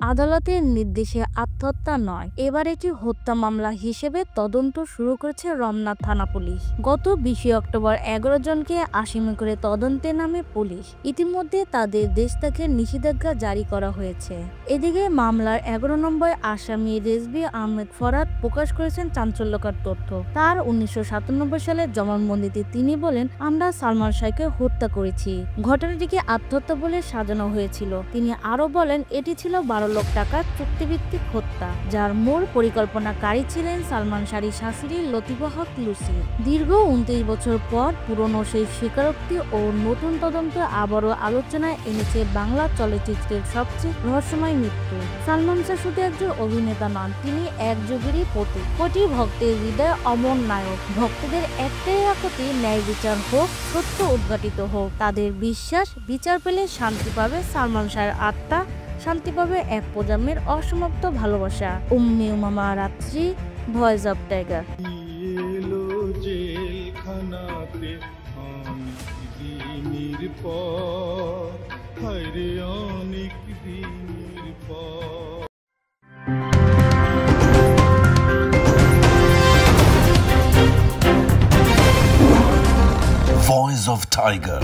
আদালতের নির্দেশে আত্মহত্যা নয়, এবার এটি হত্যা মামলা হিসেবে তদন্ত শুরু করেছে রমনা থানা পুলিশ। গত 20 অক্টোবর 11 জনকে আসামি করে তদন্তে নামে পুলিশ। ইতিমধ্যে তাদের দেশ থেকে নিষেধাজ্ঞা জারি করা হয়েছে। এদিকে মামলার 11 নম্বর আসামি রেজবি আহমেদ ফরহাদ প্রকাশ করেছেন চাঞ্চল্যকর তথ্য। তার 1997 সালের জবানবন্দিতে তিনি বলেন, আমরা সালমান শাহকে হত্যা করেছি। ঘটনাটিকে আত্মহত্যা বলে সাজানো হয়েছিল। তিনি আরো বলেন, এটি ছিল 12 লাখ টাকার চুক্তিভিত্তিক হত্যা, যার মূল পরিকল্পনাকারী ছিলেন সালমান শাহর শাশুড়ি লতিফা হক লুসি। দীর্ঘ 29 বছর পর পুরনো সেই স্বীকারোক্তি ও নতুন তদন্ত আবারও আলোচনায় এনেছে বাংলা চলচ্চিত্রের সবচেয়ে রহস্যময় মৃত্যু। সালমান শাহ শুধু একজন অভিনেতা নন, তিনি এক যুগেরই প্রতীক। কোটি ভক্তের হৃদয় অমর নায়ক। ভক্তদের একটাই আকুতি, ন্যায় বিচার হোক, সত্য উদ্ঘাটিত হোক। তাদের বিশ্বাস, বিচার পেলে শান্তি পাবে সালমান শাহের আত্মা, শান্তি পাবে এক প্রজন্মের অসমাপ্ত ভালোবাসা। উম্মে উমামা রাত্রি, voice of tiger. Voice of Tiger.